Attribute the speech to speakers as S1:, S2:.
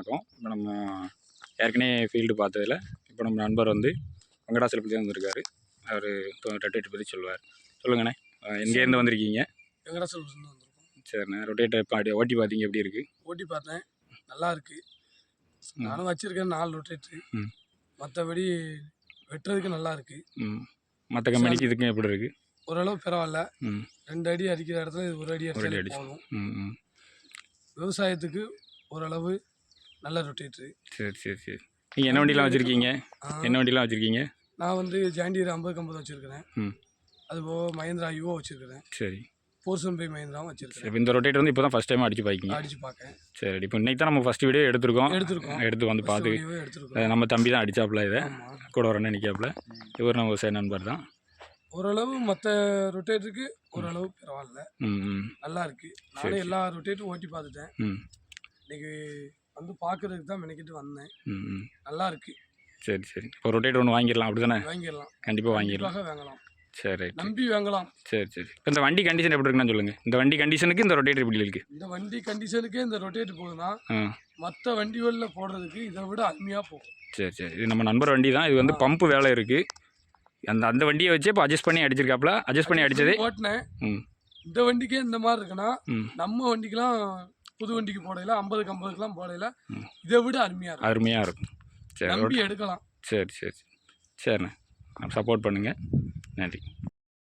S1: வணக்கம். இப்போ நம்ம ஏற்கனவே ஃபீல்டு பார்த்ததில் இப்போ நம்ம நண்பர் வந்து வெங்கடாசலப்பள்ளி வந்திருக்காரு. அவர் ரொட்டேட்டர் பற்றி சொல்லுவார். சொல்லுங்கண்ணே, எங்கேருந்து வந்திருக்கீங்க?
S2: வெங்கடாசலப்பள்ளி வந்திருக்கோம்.
S1: சரிண்ணே, ரொட்டேட்டர் இப்போ ஓட்டி பார்த்தீங்க, எப்படி இருக்குது?
S2: ஓட்டி பார்த்தேன், நல்லா இருக்குது. நானும் வச்சுருக்கேன் 4 ரொட்டேட்ரு. மற்றபடி வெட்டுறதுக்கு நல்லா இருக்குது.
S1: மற்ற கம்பெனிக்கு இதுக்கும் எப்படி இருக்குது?
S2: ஓரளவு பரவாயில்ல. 2 அடி அடிக்கிற இடத்துல இது 1 அடி அடிச்சு போதும். விவசாயத்துக்கு ஓரளவு நல்ல ரொட்டேட்ரு.
S1: சரி சரி சரி. நீங்கள் என்ன வண்டிலாம் வச்சுருக்கீங்க? என்ன வண்டிலாம் வச்சுருக்கீங்க?
S2: நான் வந்து ஜாண்டியர் 50-50 வச்சுருக்கிறேன். அதுபோக மஹேந்திரா யுவோ வச்சுருக்கிறேன்.
S1: சரி.
S2: போர்சன் பை மஹேந்திராவும் வச்சுருக்கேன்.
S1: இப்போ இந்த ரொட்டேட்டர் வந்து இப்போ தான் ஃபஸ்ட் டைம் அடிச்சு
S2: பார்க்கேன்.
S1: சரி, இப்போ இன்னைக்கு தான் நம்ம ஃபஸ்ட் வீடியோ எடுத்து வந்து பார்த்து நம்ம தம்பி தான் அடித்தாப்புல, இதை கூட ஒரு அண்ணன் நிற்காப்புல. இவர் நம்ம விவசாய நண்பர் தான்.
S2: ஓரளவு மற்ற ரொட்டேட்டருக்கு ஓரளவு பரவாயில்ல, நல்லா இருக்குது. நானும் எல்லா ரொட்டேட்டரும் ஓட்டி பார்த்துட்டேன். இன்னைக்கு வந்து பார்க்குறதுக்கு தான் மெனக்கிட்டு வந்தேன். நல்லா இருக்குது.
S1: சரி சரி. இப்போ ரொட்டேட்டர் ஒன்று வாங்கிடலாம், அப்படி தானே?
S2: வாங்கிடலாம்,
S1: கண்டிப்பாக வாங்கிடலாம்.
S2: வாங்கலாம்.
S1: சரி,
S2: நம்பி வாங்கலாம்.
S1: சரி சரி. இப்போ இந்த வண்டி கண்டிஷன் எப்படி இருக்குன்னு சொல்லுங்கள். இந்த வண்டி கண்டிஷனுக்கு இந்த ரொட்டேட்டர் எப்படி இருக்குது?
S2: இந்த வண்டி கண்டிஷனுக்கே இந்த ரொட்டேட்டர் போகுதுன்னா மற்ற வண்டிகளில் போடுறதுக்கு இதை விட அருமையாக போகும்.
S1: சரி சரி. இது நம்ம நண்பர் வண்டி தான். இது வந்து பம்பு வேலை இருக்குது. அந்த வண்டியை வச்சு இப்போ அட்ஜஸ்ட் பண்ணி அடிச்சிருக்காப்புல. அட்ஜஸ்ட் பண்ணி அடிச்சது
S2: ஓட்டினேன். இந்த வண்டிக்கே இந்த மாதிரி இருக்குன்னா நம்ம வண்டிக்கெலாம் புது வண்டிக்கு போடையில 50-50க்குலாம் போடையில இதை விட அருமையாக இருக்கும்.
S1: சரி,
S2: நம்பி எடுக்கலாம்.
S1: சரி சரி சரிண்ணே, சப்போர்ட் பண்ணுங்கள். நன்றி.